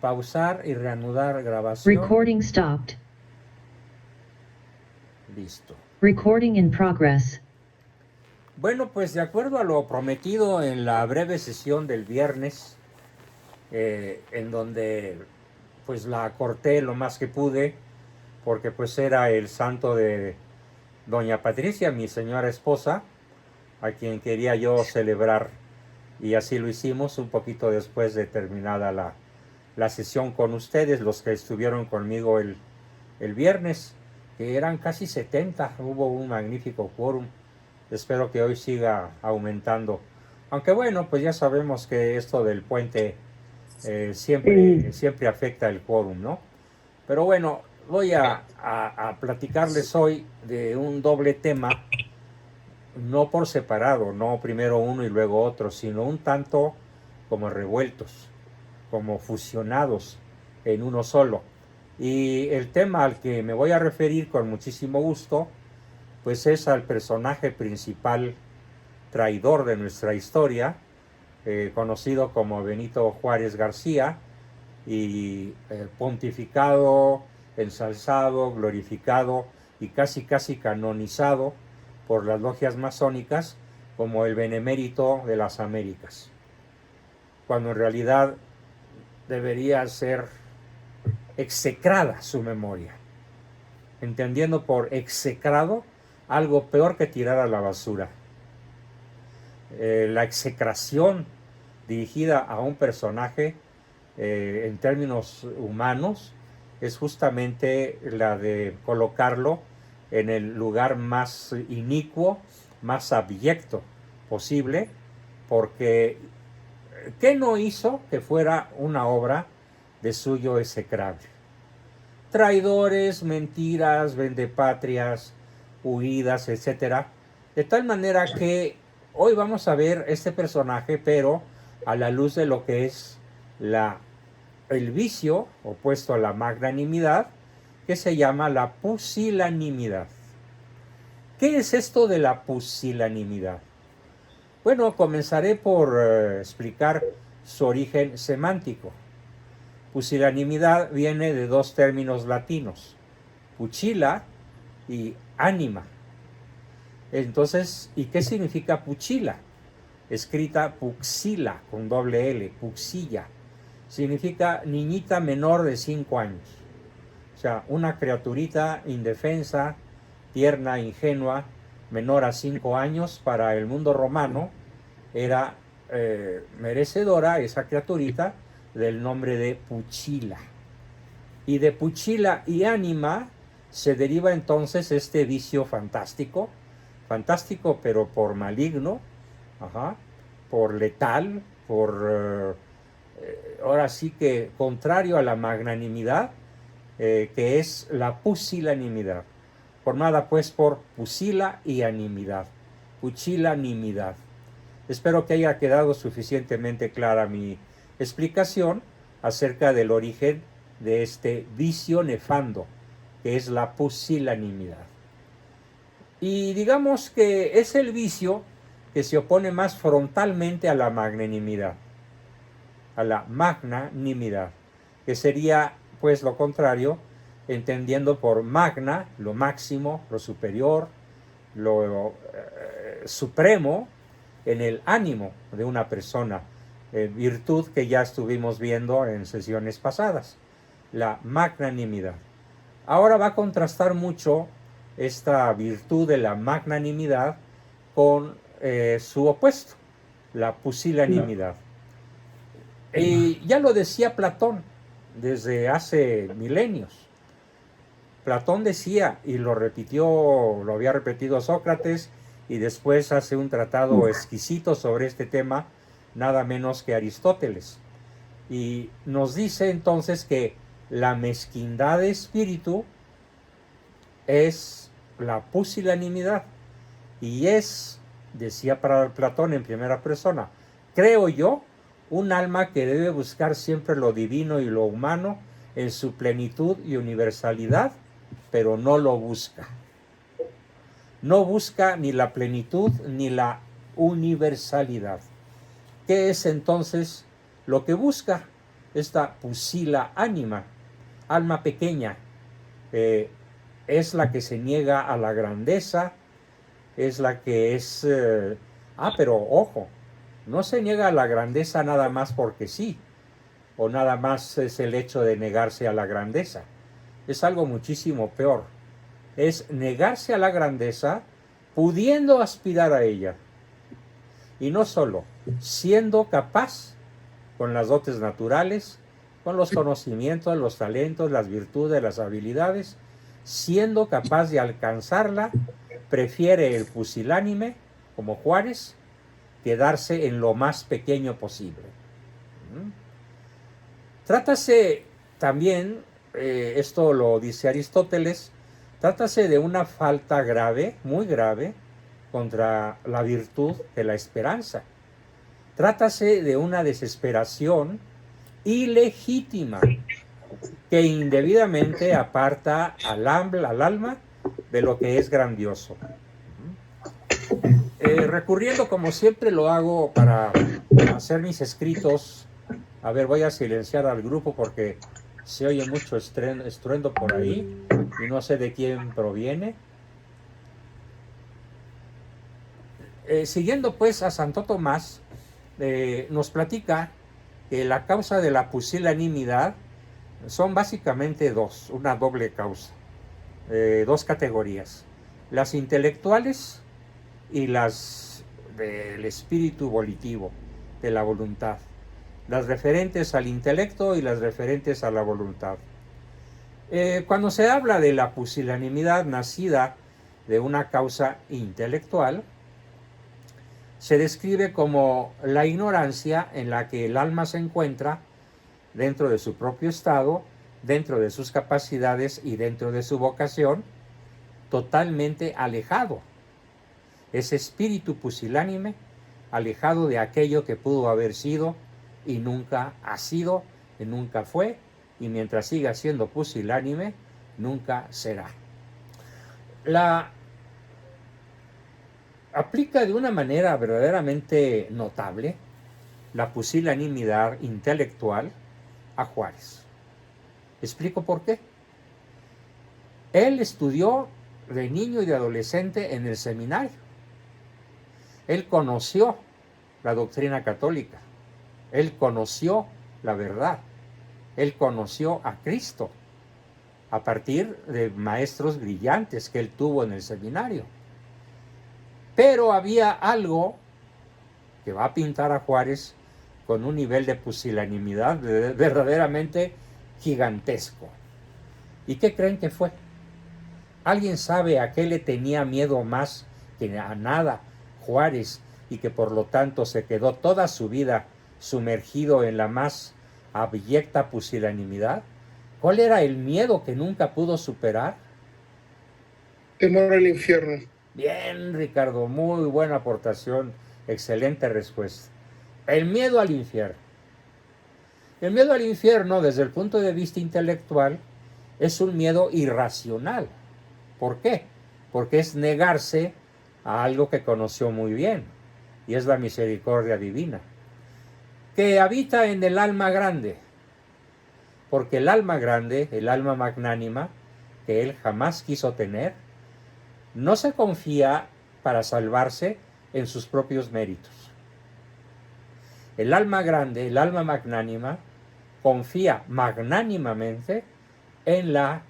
Pausar y reanudar grabación. Recording stopped. Listo. Recording in progress. Bueno, pues de acuerdo a lo prometido en la breve sesión del viernes, en donde pues la corté lo más que pude, porque pues era el santo de doña Patricia, mi señora esposa, a quien quería yo celebrar, y así lo hicimos un poquito después de terminada la sesión con ustedes, los que estuvieron conmigo el viernes, que eran casi 70, hubo un magnífico quórum. Espero que hoy siga aumentando, aunque bueno, pues ya sabemos que esto del puente siempre afecta el quórum, ¿no? Pero bueno, voy a platicarles hoy de un doble tema, no por separado, no primero uno y luego otro, sino un tanto como revueltos, como fusionados en uno solo. Y el tema al que me voy a referir con muchísimo gusto, pues es al personaje principal traidor de nuestra historia, conocido como Benito Juárez García, y pontificado, ensalzado, glorificado y casi canonizado por las logias masónicas como el benemérito de las Américas, cuando en realidad debería ser execrada su memoria, entendiendo por execrado algo peor que tirar a la basura. La execración dirigida a un personaje en términos humanos es justamente la de colocarlo en el lugar más inicuo, más abyecto posible, porque ¿qué no hizo que fuera una obra de suyo execrable? Traidores, mentiras, vendepatrias, huidas, etcétera, de tal manera que hoy vamos a ver este personaje, pero a la luz de lo que es el vicio opuesto a la magnanimidad, que se llama la pusilanimidad. ¿Qué es esto de la pusilanimidad? Bueno, comenzaré por explicar su origen semántico. Pusilanimidad viene de dos términos latinos, puchila y ánima. Entonces, ¿y qué significa puchila? Escrita puxila con doble L, puxilla. Significa niñita menor de 5 años. O sea, una criaturita indefensa, tierna, ingenua, menor a 5 años. Para el mundo romano era merecedora esa criaturita del nombre de puchila. Y de puchila y ánima se deriva entonces este vicio fantástico pero por maligno, por letal, por ahora sí que contrario a la magnanimidad, que es la pusilanimidad, formada pues por pusila y animidad, puchilanimidad. Espero que haya quedado suficientemente clara mi explicación acerca del origen de este vicio nefando, que es la pusilanimidad. Y digamos que es el vicio que se opone más frontalmente a la magnanimidad, que sería pues lo contrario, entendiendo por magna lo máximo, lo superior, lo supremo en el ánimo de una persona, virtud que ya estuvimos viendo en sesiones pasadas, la magnanimidad. Ahora va a contrastar mucho esta virtud de la magnanimidad con su opuesto, la pusilanimidad. Y ya lo decía Platón desde hace milenios. Platón decía, y lo había repetido Sócrates, y después hace un tratado exquisito sobre este tema, nada menos que Aristóteles. Y nos dice entonces que la mezquindad de espíritu es la pusilanimidad, y es, decía para Platón en primera persona, creo yo, un alma que debe buscar siempre lo divino y lo humano en su plenitud y universalidad, pero no lo busca. No busca ni la plenitud ni la universalidad. ¿Qué es entonces lo que busca? esta pusila ánima, alma pequeña, es la que se niega a la grandeza, es la que es... pero ojo, no se niega a la grandeza nada más porque sí, o nada más es el hecho de negarse a la grandeza. Es algo muchísimo peor. Es negarse a la grandeza pudiendo aspirar a ella. Y no solo, siendo capaz, con las dotes naturales, con los conocimientos, los talentos, las virtudes, las habilidades, siendo capaz de alcanzarla, prefiere el pusilánime, como Juárez, quedarse en lo más pequeño posible. Trátase también, esto lo dice Aristóteles, trátase de una falta grave, muy grave, contra la virtud de la esperanza. Trátase de una desesperación ilegítima que indebidamente aparta al alma de lo que es grandioso. Recurriendo, como siempre lo hago, para hacer mis escritos. A ver, voy a silenciar al grupo porque se oye mucho estruendo por ahí y no sé de quién proviene. Siguiendo pues a Santo Tomás, nos platica que la causa de la pusilanimidad son básicamente dos, una doble causa, dos categorías: las intelectuales y las del espíritu volitivo, de la voluntad, las referentes al intelecto y las referentes a la voluntad. Cuando se habla de la pusilanimidad nacida de una causa intelectual, se describe como la ignorancia en la que el alma se encuentra dentro de su propio estado, dentro de sus capacidades y dentro de su vocación, totalmente alejado. Ese espíritu pusilánime, alejado de aquello que pudo haber sido y nunca ha sido, y nunca fue, y mientras siga siendo pusilánime, nunca será. La aplica de una manera verdaderamente notable la pusilanimidad intelectual a Juárez. Explico por qué. Él estudió de niño y de adolescente en el seminario. Él conoció la doctrina católica. Él conoció la verdad. Él conoció a Cristo a partir de maestros brillantes que él tuvo en el seminario. Pero había algo que va a pintar a Juárez con un nivel de pusilanimidad verdaderamente gigantesco. ¿Y qué creen que fue? ¿Alguien sabe a qué le tenía miedo más que a nada Juárez, y que por lo tanto se quedó toda su vida sumergido en la más abyecta pusilanimidad? ¿Cuál era el miedo que nunca pudo superar? Temor al infierno. Bien, Ricardo, muy buena aportación, excelente respuesta. El miedo al infierno. El miedo al infierno, desde el punto de vista intelectual, es un miedo irracional. ¿Por qué? Porque es negarse a algo que conoció muy bien, y es la misericordia divina, que habita en el alma grande. Porque el alma grande, el alma magnánima, que él jamás quiso tener, no se confía para salvarse en sus propios méritos. El alma grande, el alma magnánima, confía magnánimamente en la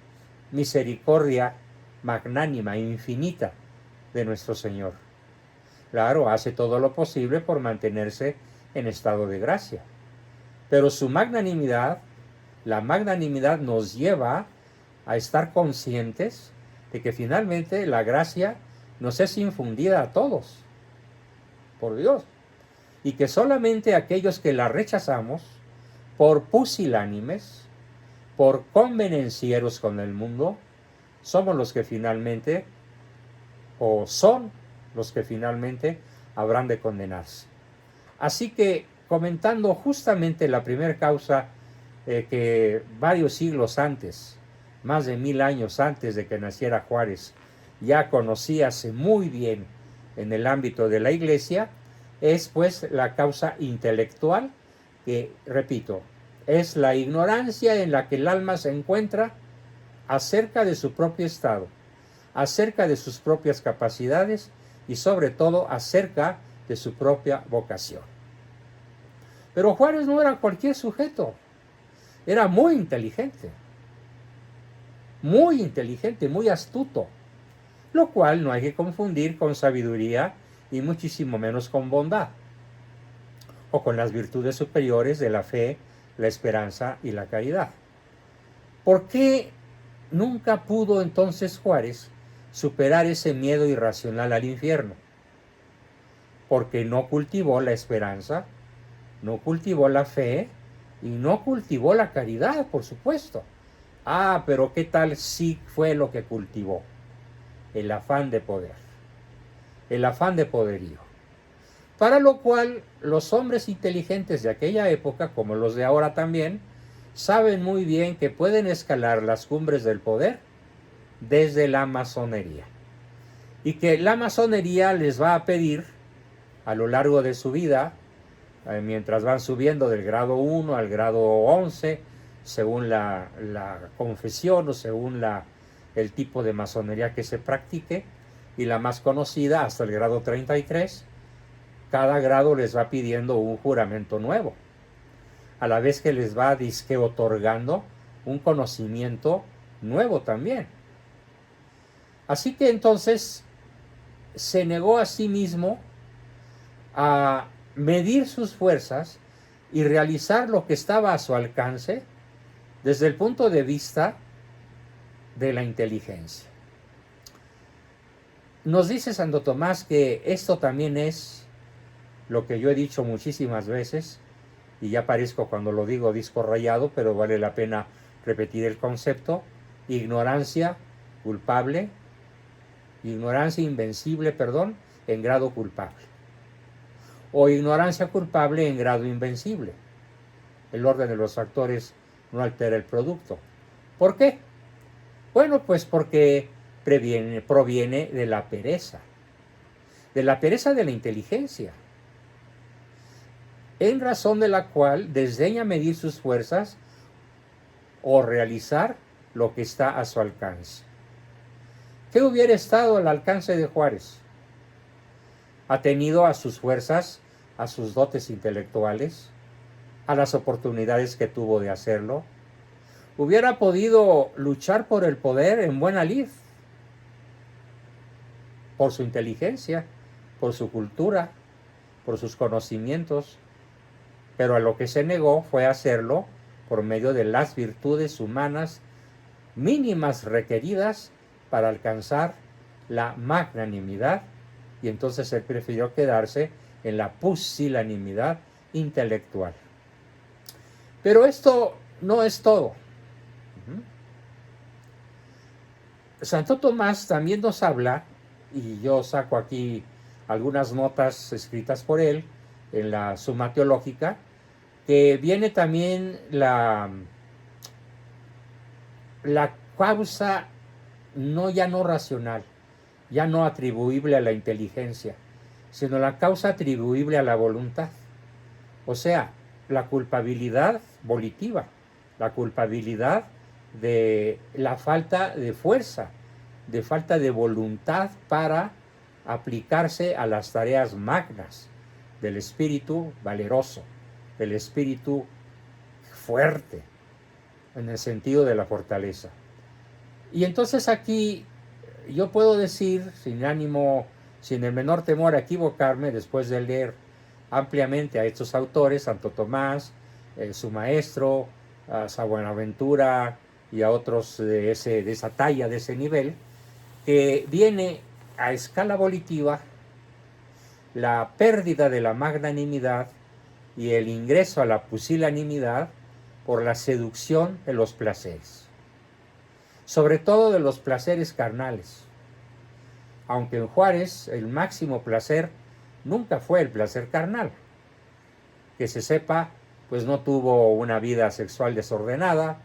misericordia magnánima, infinita de nuestro Señor. Claro, hace todo lo posible por mantenerse en estado de gracia. Pero su magnanimidad, la magnanimidad nos lleva a estar conscientes de que finalmente la gracia nos es infundida a todos, por Dios, y que solamente aquellos que la rechazamos, por pusilánimes, por convenencieros con el mundo, somos los que finalmente, o son los que finalmente habrán de condenarse. Así que, comentando justamente la primera causa, que varios siglos antes, más de 1000 años antes de que naciera Juárez, ya conocíase muy bien en el ámbito de la Iglesia, es pues la causa intelectual, que, repito, es la ignorancia en la que el alma se encuentra acerca de su propio estado, acerca de sus propias capacidades y sobre todo acerca de su propia vocación. Pero Juárez no era cualquier sujeto, era muy inteligente, muy astuto, lo cual no hay que confundir con sabiduría y muchísimo menos con bondad, o con las virtudes superiores de la fe, la esperanza y la caridad. ¿Por qué nunca pudo entonces Juárez superar ese miedo irracional al infierno? Porque no cultivó la esperanza, no cultivó la fe y no cultivó la caridad, por supuesto. Ah, pero ¿qué tal si fue lo que cultivó? El afán de poder, el afán de poderío. Para lo cual los hombres inteligentes de aquella época, como los de ahora también, saben muy bien que pueden escalar las cumbres del poder desde la masonería. Y que la masonería les va a pedir a lo largo de su vida, mientras van subiendo del grado 1 al grado 11, según la confesión o según el tipo de masonería que se practique, y la más conocida hasta el grado 33, cada grado les va pidiendo un juramento nuevo, a la vez que les va disque otorgando un conocimiento nuevo también. Así que entonces se negó a sí mismo a medir sus fuerzas y realizar lo que estaba a su alcance desde el punto de vista de la inteligencia. Nos dice Santo Tomás que esto también es lo que yo he dicho muchísimas veces, y ya parezco cuando lo digo disco rayado, pero vale la pena repetir el concepto: ignorancia culpable, ignorancia invencible, en grado culpable, o ignorancia culpable en grado invencible. El orden de los factores no altera el producto. ¿Por qué? Bueno, pues porque proviene de la pereza de la inteligencia, en razón de la cual desdeña medir sus fuerzas o realizar lo que está a su alcance. ¿Qué hubiera estado al alcance de Juárez? Ha tenido a sus fuerzas, a sus dotes intelectuales, a las oportunidades que tuvo de hacerlo. Hubiera podido luchar por el poder en buena lid, por su inteligencia, por su cultura, por sus conocimientos, pero a lo que se negó fue hacerlo por medio de las virtudes humanas mínimas requeridas para alcanzar la magnanimidad, y entonces él prefirió quedarse en la pusilanimidad intelectual. Pero esto no es todo. Santo Tomás también nos habla, y yo saco aquí algunas notas escritas por él en la Suma Teológica, que viene también la causa ya no racional, ya no atribuible a la inteligencia, sino la causa atribuible a la voluntad. O sea, la culpabilidad volitiva, la culpabilidad de la falta de fuerza, de falta de voluntad para aplicarse a las tareas magnas del espíritu valeroso, del espíritu fuerte, en el sentido de la fortaleza. Y entonces aquí yo puedo decir, sin ánimo, sin el menor temor a equivocarme, después de leer ampliamente a estos autores, Santo Tomás, su maestro, a San Buenaventura y a otros de esa talla, de ese nivel, que viene a escala volitiva la pérdida de la magnanimidad y el ingreso a la pusilanimidad por la seducción de los placeres, sobre todo de los placeres carnales, aunque en Juárez el máximo placer nunca fue el placer carnal. Que se sepa, pues no tuvo una vida sexual desordenada,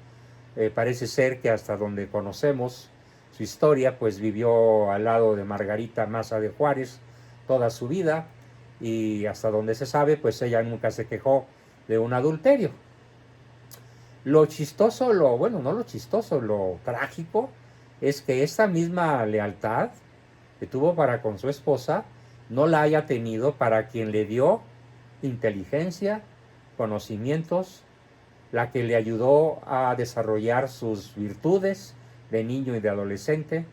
parece ser que hasta donde conocemos su historia, pues vivió al lado de Margarita Maza de Juárez toda su vida, y hasta donde se sabe, pues ella nunca se quejó de un adulterio. Lo chistoso, bueno, no lo chistoso, lo trágico es que esta misma lealtad que tuvo para con su esposa no la haya tenido para quien le dio inteligencia, conocimientos, la que le ayudó a desarrollar sus virtudes de niño y de adolescente,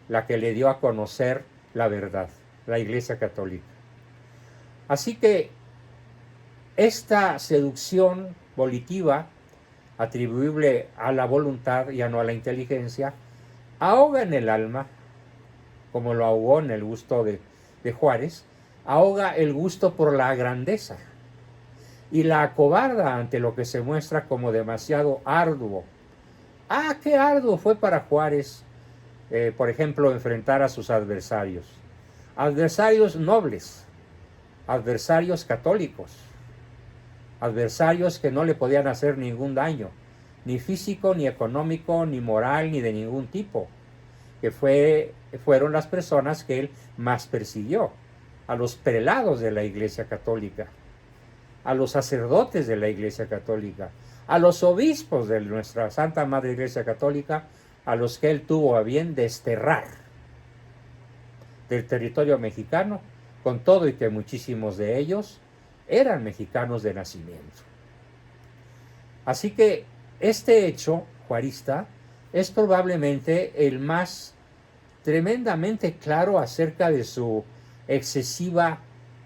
la que le dio a conocer la verdad, la Iglesia Católica. Así que esta seducción volitiva, atribuible a la voluntad y no a la inteligencia, ahoga en el alma, como lo ahogó en el gusto de Juárez, ahoga el gusto por la grandeza y la acobarda ante lo que se muestra como demasiado arduo. Ah, qué arduo fue para Juárez, por ejemplo, enfrentar a sus adversarios. Adversarios nobles, adversarios católicos, adversarios que no le podían hacer ningún daño, ni físico, ni económico, ni moral, ni de ningún tipo, que fueron las personas que él más persiguió, a los prelados de la Iglesia Católica, a los sacerdotes de la Iglesia Católica, a los obispos de nuestra Santa Madre Iglesia Católica, a los que él tuvo a bien desterrar del territorio mexicano, con todo y que muchísimos de ellos eran mexicanos de nacimiento. Así que este hecho juarista es probablemente el más tremendamente claro acerca de su excesiva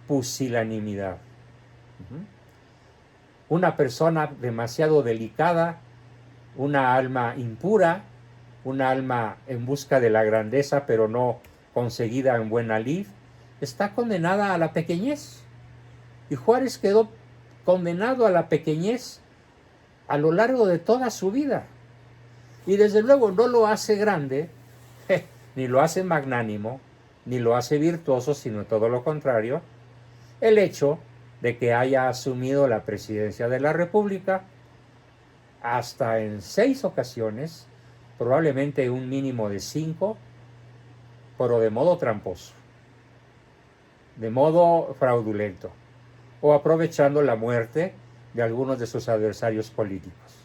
pusilanimidad. Una persona demasiado delicada, una alma impura, una alma en busca de la grandeza pero no conseguida en buena lid, está condenada a la pequeñez. Y Juárez quedó condenado a la pequeñez a lo largo de toda su vida. Y desde luego no lo hace grande, ni lo hace magnánimo, ni lo hace virtuoso, sino todo lo contrario, el hecho de que haya asumido la presidencia de la República hasta en 6 ocasiones, probablemente un mínimo de 5, pero de modo tramposo, de modo fraudulento, o aprovechando la muerte de algunos de sus adversarios políticos,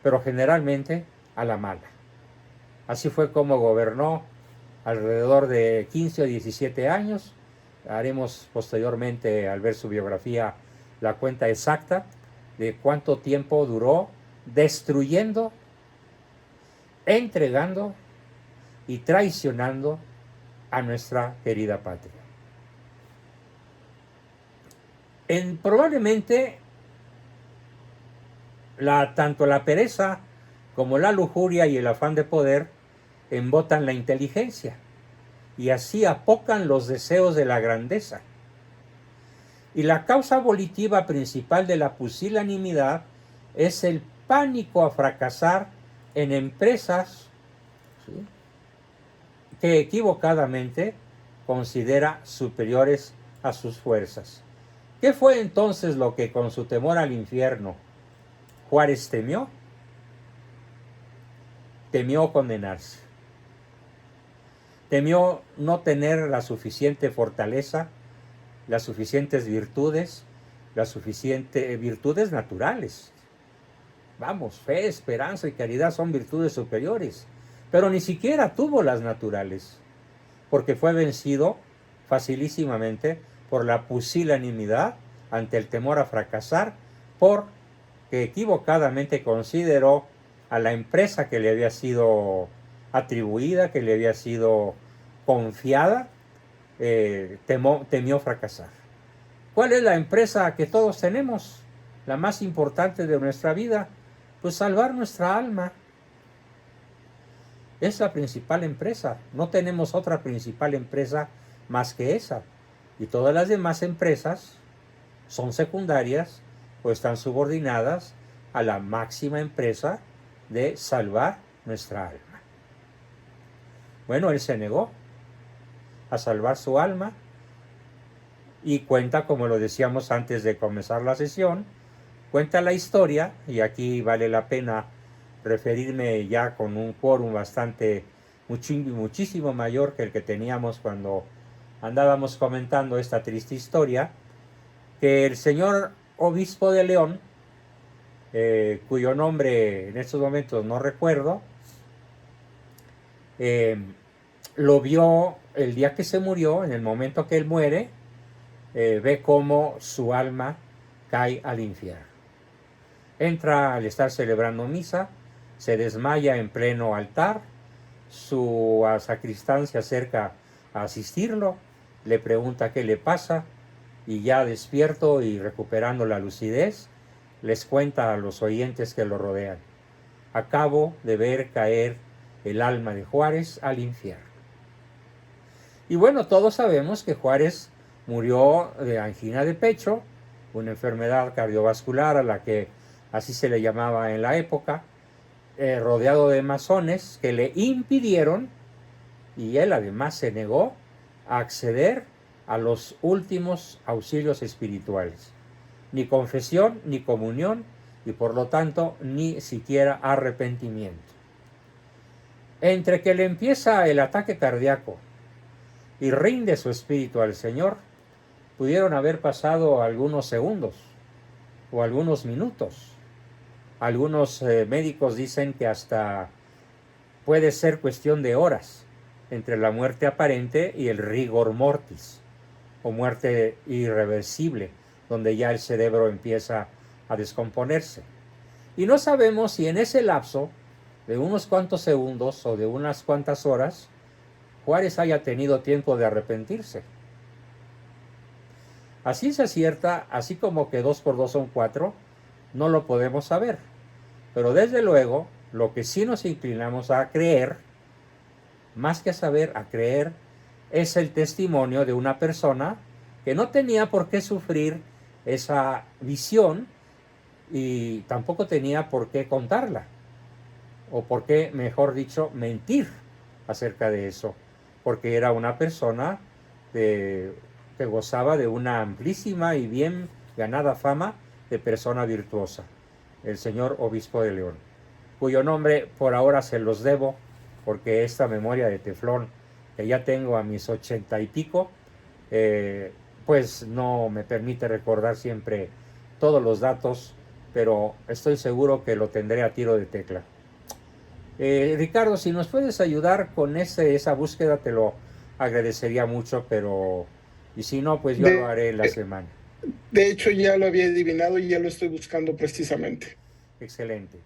pero generalmente a la mala. Así fue como gobernó alrededor de 15 o 17 años. Haremos posteriormente, al ver su biografía, la cuenta exacta de cuánto tiempo duró destruyendo, entregando y traicionando a nuestra querida patria. Probablemente tanto la pereza como la lujuria y el afán de poder embotan la inteligencia y así apocan los deseos de la grandeza. Y la causa volitiva principal de la pusilanimidad es el pánico a fracasar en empresas, ¿sí?, que equivocadamente considera superiores a sus fuerzas. ¿Qué fue entonces lo que con su temor al infierno Juárez temió? Temió condenarse. Temió no tener la suficiente fortaleza, las suficientes virtudes, virtudes naturales. Vamos, fe, esperanza y caridad son virtudes superiores, pero ni siquiera tuvo las naturales, porque fue vencido facilísimamente por la pusilanimidad ante el temor a fracasar, porque equivocadamente consideró a la empresa que le había sido atribuida, que le había sido confiada, temió fracasar. ¿Cuál es la empresa que todos tenemos? La más importante de nuestra vida, pues salvar nuestra alma. Es la principal empresa. No tenemos otra principal empresa más que esa. Y todas las demás empresas son secundarias o están subordinadas a la máxima empresa de salvar nuestra alma. Bueno, él se negó a salvar su alma y cuenta, como lo decíamos antes de comenzar la sesión, cuenta la historia, y aquí vale la pena referirme ya con un quórum bastante muchísimo mayor que el que teníamos cuando andábamos comentando esta triste historia, que el señor obispo de León cuyo nombre en estos momentos no recuerdo, lo vio el día que se murió, en el momento que él muere, ve cómo su alma cae al infierno. Entra al estar celebrando misa, se desmaya en pleno altar, su sacristán se acerca a asistirlo, le pregunta qué le pasa, y ya despierto y recuperando la lucidez, les cuenta a los oyentes que lo rodean: acabo de ver caer el alma de Juárez al infierno. Y bueno, todos sabemos que Juárez murió de angina de pecho, una enfermedad cardiovascular a la que así se le llamaba en la época, rodeado de masones que le impidieron, y él además se negó a acceder a los últimos auxilios espirituales, ni confesión ni comunión, y por lo tanto ni siquiera arrepentimiento. Entre que le empieza el ataque cardíaco y rinde su espíritu al Señor, pudieron haber pasado algunos segundos o algunos minutos. Algunos médicos dicen que hasta puede ser cuestión de horas entre la muerte aparente y el rigor mortis, o muerte irreversible, donde ya el cerebro empieza a descomponerse. Y no sabemos si en ese lapso de unos cuantos segundos o de unas cuantas horas, Juárez haya tenido tiempo de arrepentirse. A ciencia cierta, así como que 2 por 2 son 4, no lo podemos saber. Pero desde luego, lo que sí nos inclinamos a creer, más que a saber, a creer, es el testimonio de una persona que no tenía por qué sufrir esa visión y tampoco tenía por qué contarla, o por qué, mejor dicho, mentir acerca de eso, porque era una persona que gozaba de una amplísima y bien ganada fama de persona virtuosa, el señor obispo de León, cuyo nombre por ahora se los debo, porque esta memoria de teflón que ya tengo a mis 80 y pico, pues no me permite recordar siempre todos los datos, pero estoy seguro que lo tendré a tiro de tecla. Ricardo, si nos puedes ayudar con esa búsqueda, te lo agradecería mucho, pero y si no, pues yo lo haré en la semana. De hecho, ya lo había adivinado y ya lo estoy buscando precisamente. Excelente.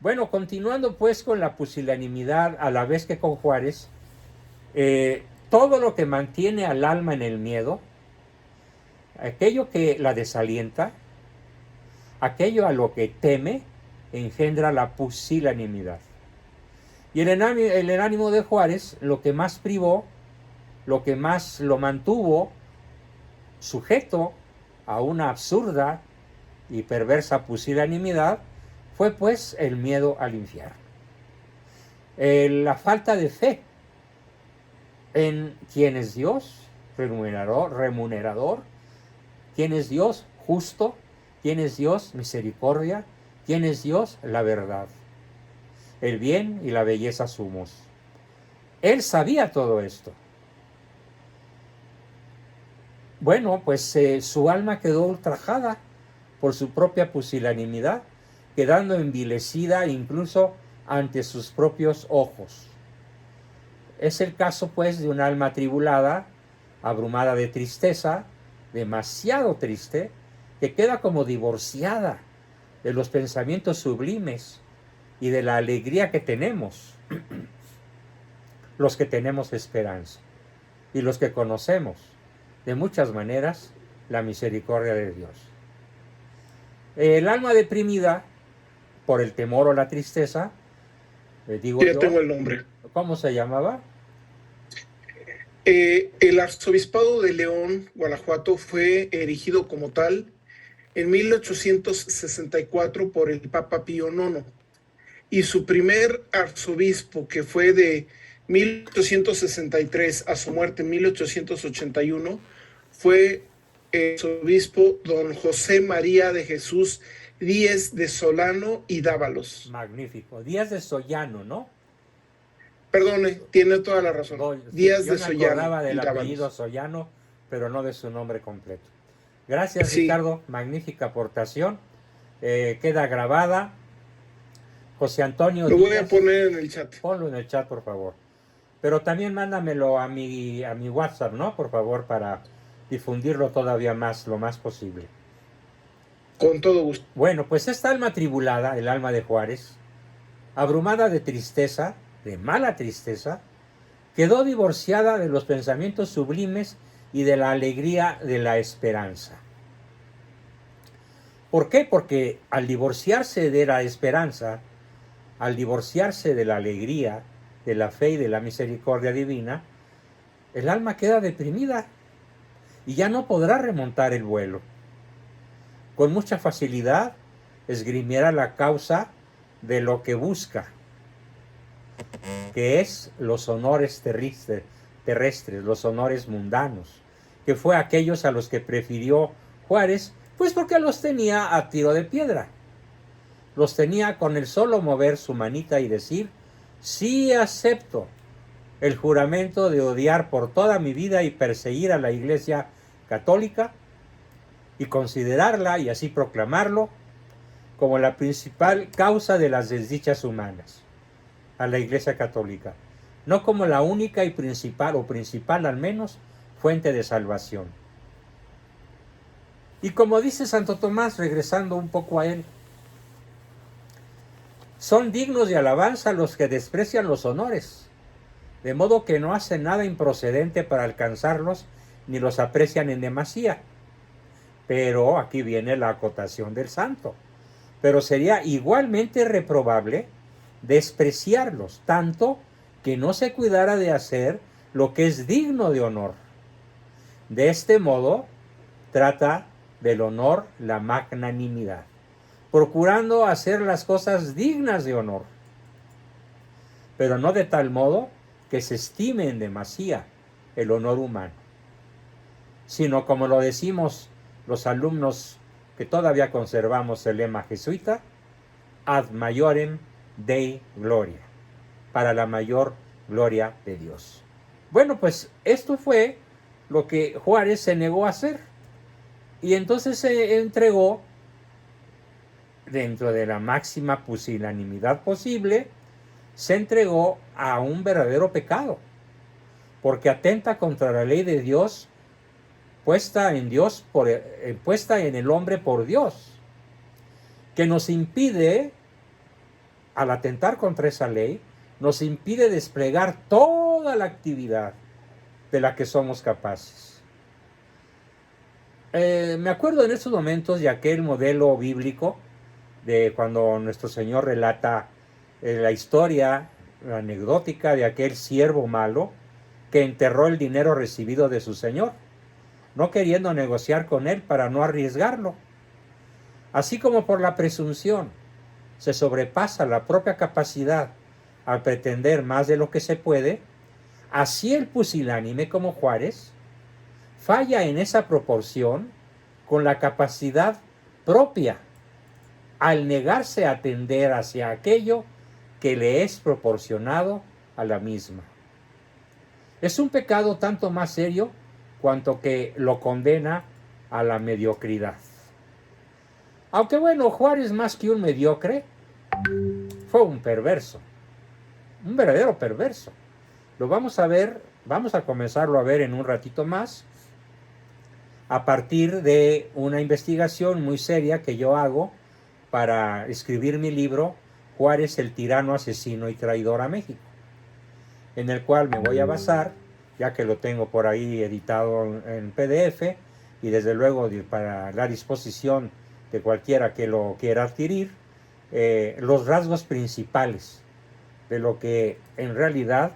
Bueno, continuando pues con la pusilanimidad a la vez que con Juárez, todo lo que mantiene al alma en el miedo, aquello que la desalienta, aquello a lo que teme, engendra la pusilanimidad. Y el ánimo de Juárez, lo que más privó, lo que más lo mantuvo sujeto a una absurda y perversa pusilanimidad, fue pues el miedo al infierno. La falta de fe en quién es Dios, remunerador, quién es Dios justo, quién es Dios misericordia, quién es Dios la verdad, el bien y la belleza sumos. Él sabía todo esto. Bueno, pues su alma quedó ultrajada por su propia pusilanimidad, quedando envilecida incluso ante sus propios ojos. Es el caso pues de un alma atribulada, abrumada de tristeza, demasiado triste, que queda como divorciada de los pensamientos sublimes y de la alegría que tenemos, los que tenemos esperanza y los que conocemos de muchas maneras la misericordia de Dios. El alma deprimida por el temor o la tristeza, digo Ya yo, tengo el nombre. ¿cómo se llamaba? El arzobispado de León, Guanajuato, fue erigido como tal en 1864 por el Papa Pío IX. Y su primer arzobispo, que fue de 1863 a su muerte en 1881, fue el arzobispo don José María de Jesús Díez de Solano y Dávalos. Magnífico. Díaz de Sollano, ¿no? Perdone, tiene toda la razón. Díaz de Sollano. Yo me acordaba del y Dávalos. apellido Sollano, pero no de su nombre completo. Gracias, Sí. Ricardo. Magnífica aportación. queda grabada. José Antonio Lo voy Díaz, a poner en el chat. ponlo en el chat, por favor. Pero también mándamelo a mi WhatsApp, ¿no? Por favor, para difundirlo todavía más, lo más posible. Con todo gusto. Bueno, pues esta alma tribulada, el alma de Juárez, abrumada de tristeza, de mala tristeza, quedó divorciada de los pensamientos sublimes y de la alegría de la esperanza. ¿Por qué? Porque al divorciarse de la esperanza, al divorciarse de la alegría, de la fe y de la misericordia divina, el alma queda deprimida y ya no podrá remontar el vuelo. Con mucha facilidad esgrimiera la causa de lo que busca, que es los honores terrestres, los honores mundanos, que fue aquellos a los que prefirió Juárez, pues porque los tenía a tiro de piedra. Los tenía con el solo mover su manita y decir: sí acepto el juramento de odiar por toda mi vida y perseguir a la Iglesia Católica, y considerarla, y así proclamarlo, como la principal causa de las desdichas humanas, a la Iglesia Católica, no como la única y principal, o principal al menos, fuente de salvación. Y como dice Santo Tomás, regresando un poco a él, son dignos de alabanza los que desprecian los honores, de modo que no hacen nada improcedente para alcanzarlos, ni los aprecian en demasía. Pero aquí viene la acotación del santo. Pero sería igualmente reprobable despreciarlos, tanto que no se cuidara de hacer lo que es digno de honor. De este modo, trata del honor la magnanimidad, procurando hacer las cosas dignas de honor, pero no de tal modo que se estime en demasía el honor humano, sino, como lo decimos los alumnos que todavía conservamos el lema jesuita, ad maiorem Dei gloria, para la mayor gloria de Dios. Bueno, pues esto fue lo que Juárez se negó a hacer, y entonces se entregó, dentro de la máxima pusilanimidad posible, se entregó a un verdadero pecado, porque atenta contra la ley de Dios puesta en el hombre por Dios, que nos impide, al atentar contra esa ley, nos impide desplegar toda la actividad de la que somos capaces. Me acuerdo en estos momentos de aquel modelo bíblico de cuando nuestro Señor relata la historia anecdótica de aquel siervo malo que enterró el dinero recibido de su Señor, no queriendo negociar con él para no arriesgarlo. Así como por la presunción se sobrepasa la propia capacidad al pretender más de lo que se puede, así el pusilánime como Juárez falla en esa proporción con la capacidad propia al negarse a atender hacia aquello que le es proporcionado a la misma. Es un pecado tanto más serio cuanto que lo condena a la mediocridad. Aunque bueno, Juárez, más que un mediocre, fue un perverso, un verdadero perverso. Lo vamos a ver, vamos a comenzarlo a ver en un ratito más, a partir de una investigación muy seria que yo hago para escribir mi libro Juárez, el tirano, asesino y traidor a México, en el cual me voy a basar, ya que lo tengo por ahí editado en PDF, y desde luego para la disposición de cualquiera que lo quiera adquirir, los rasgos principales de lo que en realidad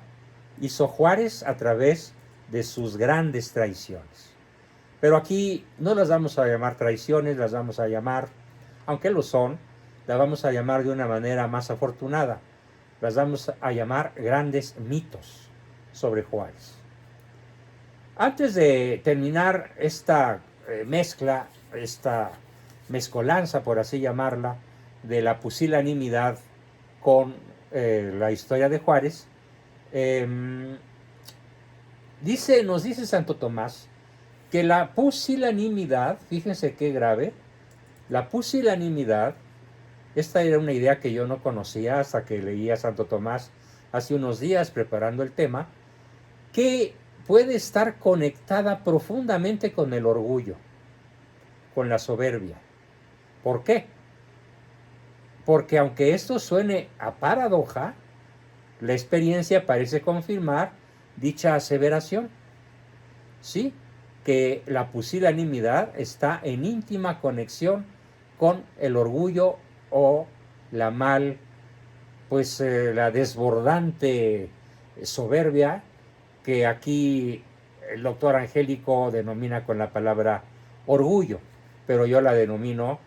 hizo Juárez a través de sus grandes traiciones. Pero aquí no las vamos a llamar traiciones, las vamos a llamar, aunque lo son, las vamos a llamar de una manera más afortunada, las vamos a llamar grandes mitos sobre Juárez. Antes de terminar esta mezcla, esta mezcolanza, por así llamarla, de la pusilanimidad con la historia de Juárez, nos dice Santo Tomás que la pusilanimidad, fíjense qué grave, La pusilanimidad, esta era una idea que yo no conocía hasta que leí a Santo Tomás hace unos días preparando el tema, que puede estar conectada profundamente con el orgullo, con la soberbia. ¿Por qué? Porque aunque esto suene a paradoja, la experiencia parece confirmar dicha aseveración. Sí, que la pusilanimidad está en íntima conexión con el orgullo o la la desbordante soberbia que aquí el doctor Angélico denomina con la palabra orgullo, pero yo la denomino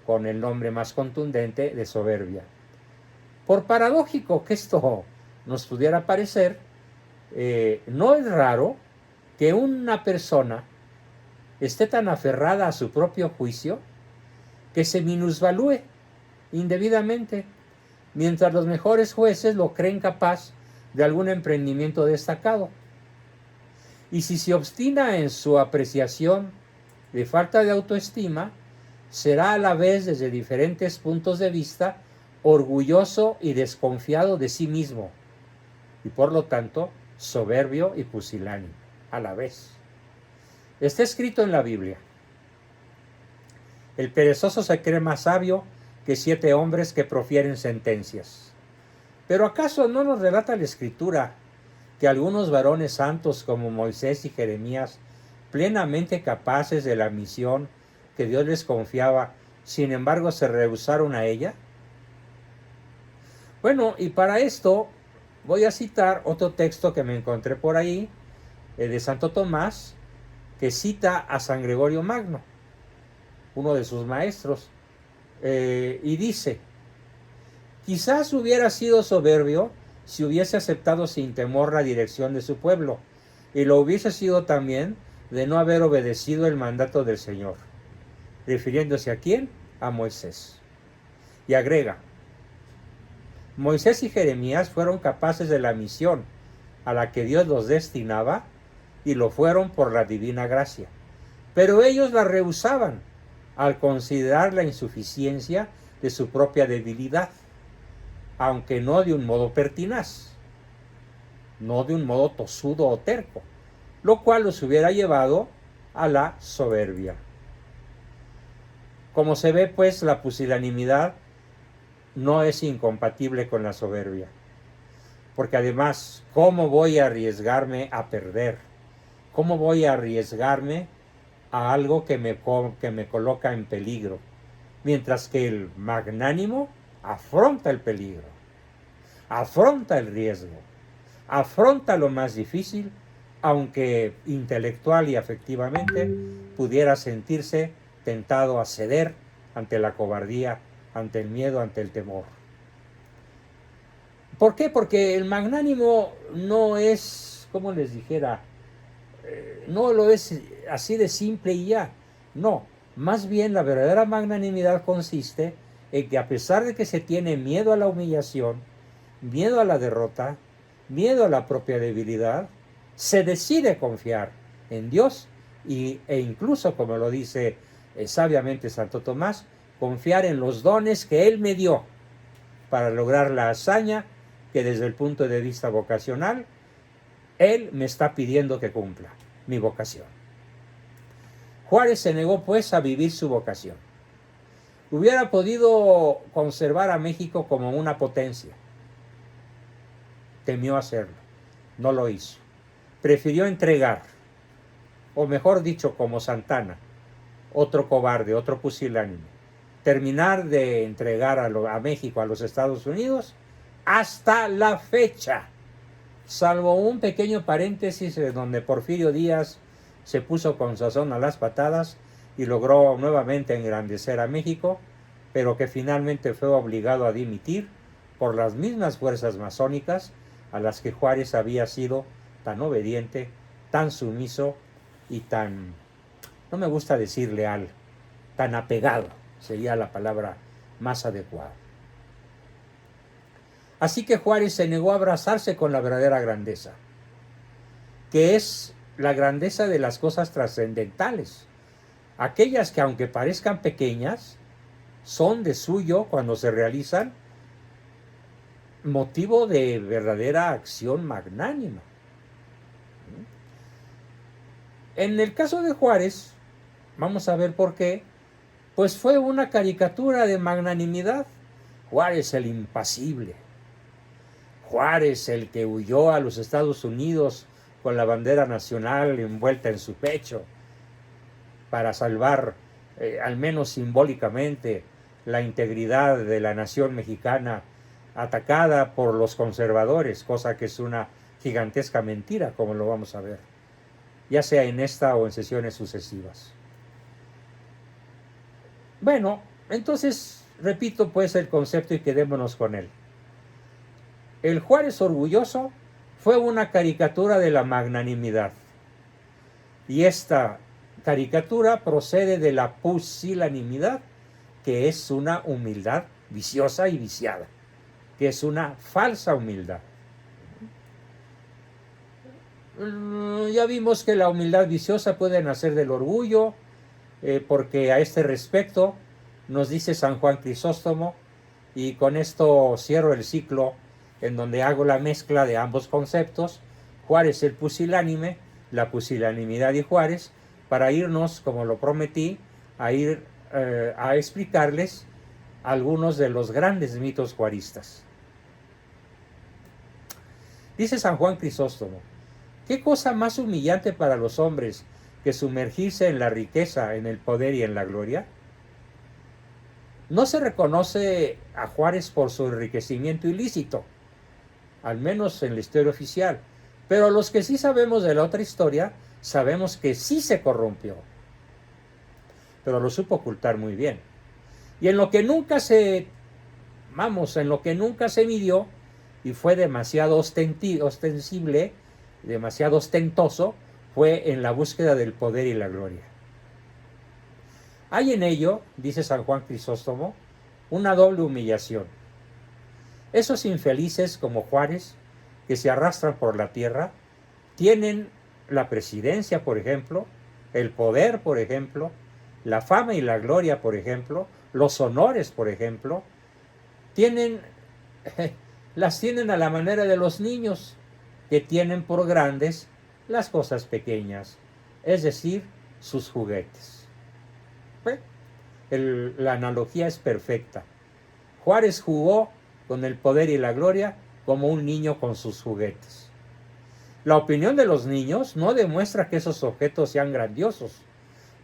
con el nombre más contundente de soberbia. Por paradójico que esto nos pudiera parecer, no es raro que una persona esté tan aferrada a su propio juicio que se minusvalúe indebidamente, mientras los mejores jueces lo creen capaz de algún emprendimiento destacado. Y si se obstina en su apreciación de falta de autoestima, será a la vez desde diferentes puntos de vista orgulloso y desconfiado de sí mismo, y por lo tanto soberbio y pusilánime a la vez. Está escrito en la Biblia: el perezoso se cree más sabio que 7 hombres que profieren sentencias. Pero ¿acaso no nos relata la Escritura que algunos varones santos como Moisés y Jeremías, plenamente capaces de la misión que Dios les confiaba, sin embargo se rehusaron a ella? Bueno, y para esto voy a citar otro texto que me encontré por ahí, de Santo Tomás, que cita a San Gregorio Magno, uno de sus maestros, y dice: quizás hubiera sido soberbio si hubiese aceptado sin temor la dirección de su pueblo, y lo hubiese sido también de no haber obedecido el mandato del Señor. Refiriéndose a quién, a Moisés. Y agrega: Moisés y Jeremías fueron capaces de la misión a la que Dios los destinaba, y lo fueron por la divina gracia. Pero ellos la rehusaban al considerar la insuficiencia de su propia debilidad, aunque no de un modo pertinaz, no de un modo tosudo o terco, lo cual los hubiera llevado a la soberbia. Como se ve, pues, la pusilanimidad no es incompatible con la soberbia, porque además, ¿cómo voy a arriesgarme a perder? ¿Cómo voy a arriesgarme a algo que me coloca en peligro? Mientras que el magnánimo afronta el peligro, afronta el riesgo, afronta lo más difícil, aunque intelectual y afectivamente pudiera sentirse tentado a ceder ante la cobardía, ante el miedo, ante el temor. ¿Por qué? Porque el magnánimo no es, como les dijera, no lo es así de simple y ya. No, más bien la verdadera magnanimidad consiste en que, a pesar de que se tiene miedo a la humillación, miedo a la derrota, miedo a la propia debilidad, se decide confiar en Dios e incluso, como lo dice sabiamente Santo Tomás, confiar en los dones que Él me dio para lograr la hazaña que desde el punto de vista vocacional Él me está pidiendo que cumpla, mi vocación. Juárez se negó pues a vivir su vocación. Hubiera podido conservar a México como una potencia. Temió hacerlo, no lo hizo. Prefirió entregar, o mejor dicho, como Santana, otro cobarde, otro pusilánime, terminar de entregar a México a los Estados Unidos hasta la fecha, salvo un pequeño paréntesis donde Porfirio Díaz se puso con sazón a las patadas y logró nuevamente engrandecer a México, pero que finalmente fue obligado a dimitir por las mismas fuerzas masónicas a las que Juárez había sido tan obediente, tan sumiso y tan, no me gusta decir leal, tan apegado, sería la palabra más adecuada. Así que Juárez se negó a abrazarse con la verdadera grandeza, que es la grandeza de las cosas trascendentales, aquellas que, aunque parezcan pequeñas, son de suyo cuando se realizan motivo de verdadera acción magnánima. En el caso de Juárez, vamos a ver por qué, pues fue una caricatura de magnanimidad. Juárez el impasible, Juárez el que huyó a los Estados Unidos con la bandera nacional envuelta en su pecho para salvar, al menos simbólicamente, la integridad de la nación mexicana atacada por los conservadores, cosa que es una gigantesca mentira, como lo vamos a ver, ya sea en esta o en sesiones sucesivas. Bueno, entonces repito pues el concepto y quedémonos con él. El Juárez orgulloso fue una caricatura de la magnanimidad, y esta caricatura procede de la pusilanimidad, que es una humildad viciosa y viciada, que es una falsa humildad. Ya vimos que la humildad viciosa puede nacer del orgullo, porque a este respecto nos dice San Juan Crisóstomo, y con esto cierro el ciclo en donde hago la mezcla de ambos conceptos, Juárez el pusilánime, la pusilanimidad y Juárez, para irnos, como lo prometí, a explicarles algunos de los grandes mitos juaristas. Dice San Juan Crisóstomo: ¿qué cosa más humillante para los hombres que sumergirse en la riqueza, en el poder y en la gloria? No se reconoce a Juárez por su enriquecimiento ilícito, al menos en la historia oficial, pero los que sí sabemos de la otra historia, sabemos que sí se corrompió, pero lo supo ocultar muy bien. Y en lo que nunca se midió, y fue demasiado ostensible, demasiado ostentoso, fue en la búsqueda del poder y la gloria. Hay en ello, dice San Juan Crisóstomo, una doble humillación. Esos infelices como Juárez, que se arrastran por la tierra, tienen la presidencia, por ejemplo, el poder, por ejemplo, la fama y la gloria, por ejemplo, los honores, por ejemplo, las tienen a la manera de los niños, que tienen por grandes las cosas pequeñas, es decir, sus juguetes. La analogía es perfecta. Juárez jugó con el poder y la gloria como un niño con sus juguetes. La opinión de los niños no demuestra que esos objetos sean grandiosos,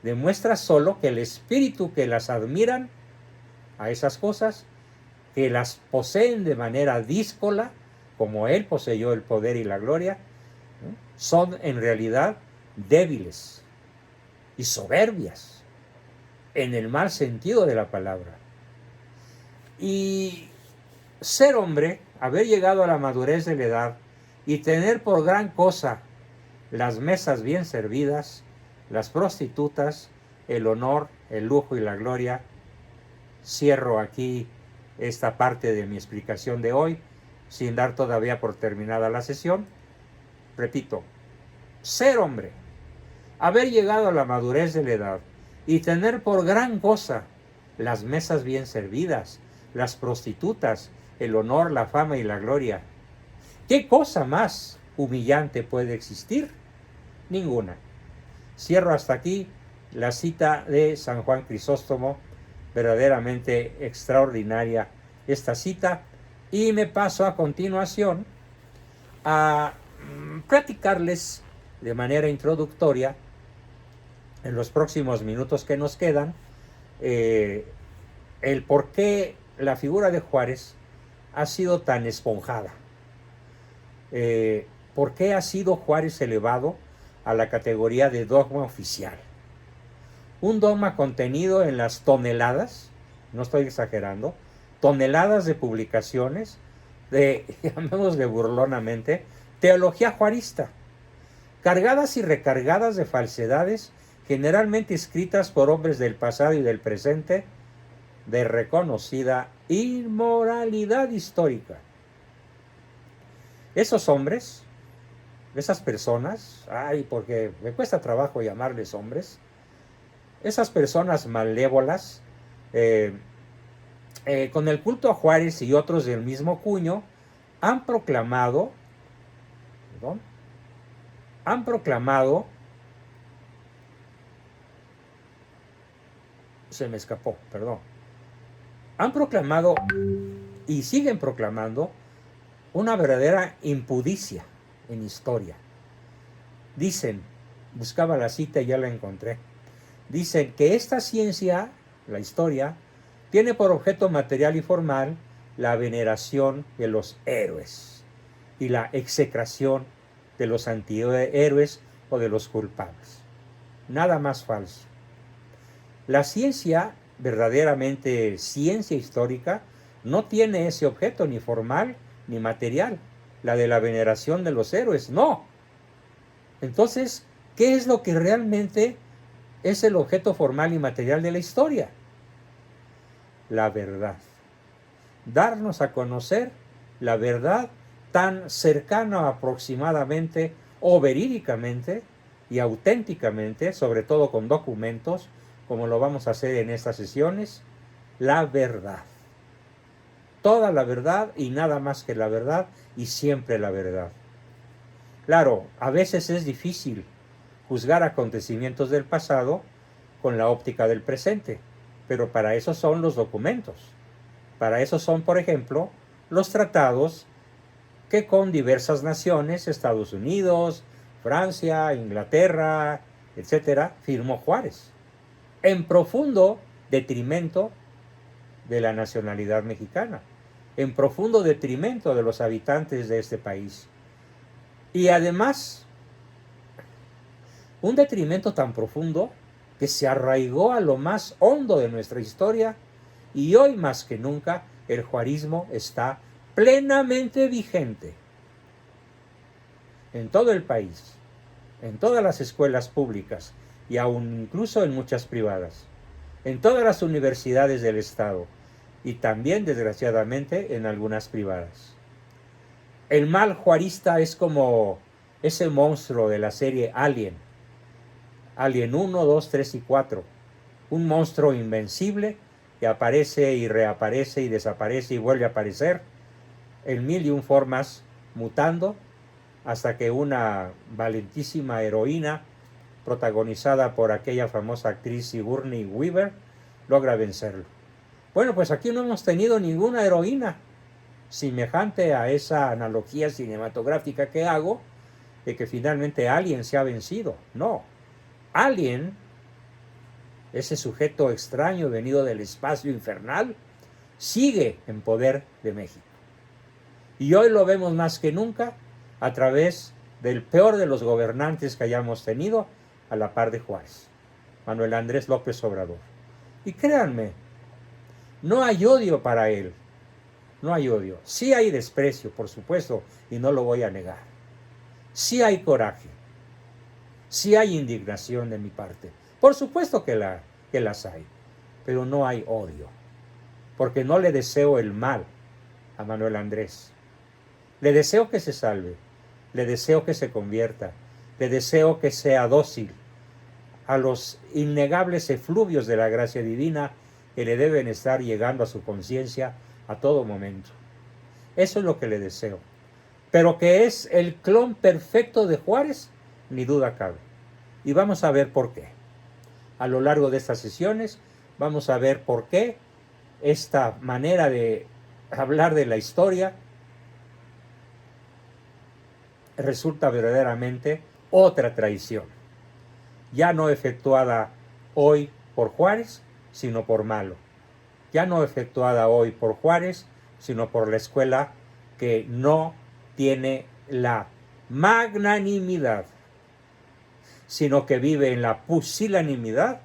demuestra solo que el espíritu que las admiran a esas cosas, que las poseen de manera díscola, como él poseyó el poder y la gloria, son en realidad débiles y soberbias, en el mal sentido de la palabra. Y ser hombre, haber llegado a la madurez de la edad y tener por gran cosa las mesas bien servidas, las prostitutas, el honor, el lujo y la gloria. Cierro aquí esta parte de mi explicación de hoy, sin dar todavía por terminada la sesión. Repito, ser hombre, haber llegado a la madurez de la edad y tener por gran cosa las mesas bien servidas, las prostitutas, el honor, la fama y la gloria. ¿Qué cosa más humillante puede existir? Ninguna. Cierro hasta aquí la cita de San Juan Crisóstomo, verdaderamente extraordinaria esta cita, y me paso a continuación a platicarles de manera introductoria, en los próximos minutos que nos quedan, el por qué la figura de Juárez ha sido tan esponjada. ¿Por qué ha sido Juárez elevado a la categoría de dogma oficial? Un dogma contenido en las toneladas, no estoy exagerando, toneladas de publicaciones de, llamémosle burlonamente, teología juarista, cargadas y recargadas de falsedades, generalmente escritas por hombres del pasado y del presente, de reconocida inmoralidad histórica. Esos hombres, esas personas, porque me cuesta trabajo llamarles hombres, esas personas malévolas, con el culto a Juárez y otros del mismo cuño, han proclamado, se me escapó, perdón, han proclamado y siguen proclamando una verdadera impudicia en historia. Dicen, buscaba la cita y ya la encontré, dicen que esta ciencia, la historia, tiene por objeto material y formal la veneración de los héroes y la execración de los antihéroes o de los culpables. Nada más falso. La ciencia, verdaderamente ciencia histórica, no tiene ese objeto ni formal ni material, la de la veneración de los héroes, no. Entonces, ¿qué es lo que realmente es el objeto formal y material de la historia? La verdad. Darnos a conocer la verdad tan cercana aproximadamente o verídicamente y auténticamente, sobre todo con documentos, como lo vamos a hacer en estas sesiones, la verdad. Toda la verdad y nada más que la verdad y siempre la verdad. Claro, a veces es difícil juzgar acontecimientos del pasado con la óptica del presente, pero para eso son los documentos. Para eso son, por ejemplo, los tratados que con diversas naciones, Estados Unidos, Francia, Inglaterra, etcétera, firmó Juárez, en profundo detrimento de la nacionalidad mexicana, en profundo detrimento de los habitantes de este país. Y además, un detrimento tan profundo que se arraigó a lo más hondo de nuestra historia, y hoy más que nunca el juarismo está plenamente vigente en todo el país, en todas las escuelas públicas y aún incluso en muchas privadas, en todas las universidades del estado y también desgraciadamente en algunas privadas. El mal juarista es como ese monstruo de la serie Alien, Alien 1, 2, 3 y 4, un monstruo invencible que aparece y reaparece y desaparece y vuelve a aparecer en mil y un formas, mutando hasta que una valentísima heroína protagonizada por aquella famosa actriz Sigourney Weaver logra vencerlo. Bueno, pues aquí no hemos tenido ninguna heroína semejante a esa analogía cinematográfica que hago de que finalmente Alien se ha vencido. No, Alien, ese sujeto extraño venido del espacio infernal, sigue en poder de México. Y hoy lo vemos más que nunca a través del peor de los gobernantes que hayamos tenido, a la par de Juárez, Manuel Andrés López Obrador. Y créanme, no hay odio para él, no hay odio. Sí hay desprecio, por supuesto, y no lo voy a negar. Sí hay coraje, sí hay indignación de mi parte. Por supuesto que las hay, pero no hay odio, porque no le deseo el mal a Manuel Andrés. Le deseo que se salve, le deseo que se convierta, le deseo que sea dócil a los innegables efluvios de la gracia divina que le deben estar llegando a su conciencia a todo momento. Eso es lo que le deseo. Pero que es el clon perfecto de Juárez, ni duda cabe. Y vamos a ver por qué. A lo largo de estas sesiones vamos a ver por qué esta manera de hablar de la historia resulta verdaderamente otra traición, ya no efectuada hoy por Juárez, sino por Malo, ya no efectuada hoy por Juárez, sino por la escuela que no tiene la magnanimidad, sino que vive en la pusilanimidad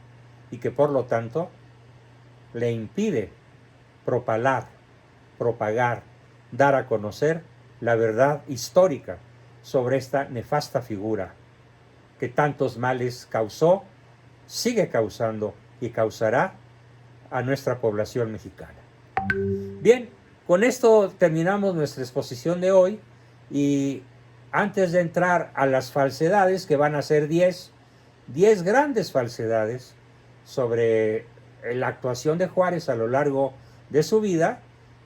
y que por lo tanto le impide propalar, propagar, dar a conocer la verdad histórica sobre esta nefasta figura que tantos males causó, sigue causando y causará a nuestra población mexicana. Bien, con esto terminamos nuestra exposición de hoy y antes de entrar a las falsedades, que van a ser 10 grandes falsedades sobre la actuación de Juárez a lo largo de su vida,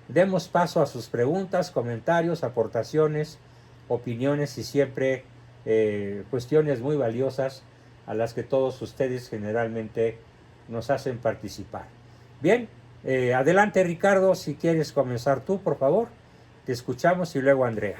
demos paso a sus preguntas, comentarios, aportaciones, opiniones y siempre cuestiones muy valiosas a las que todos ustedes generalmente nos hacen participar. Bien, adelante Ricardo, si quieres comenzar tú, por favor. Te escuchamos y luego Andrea.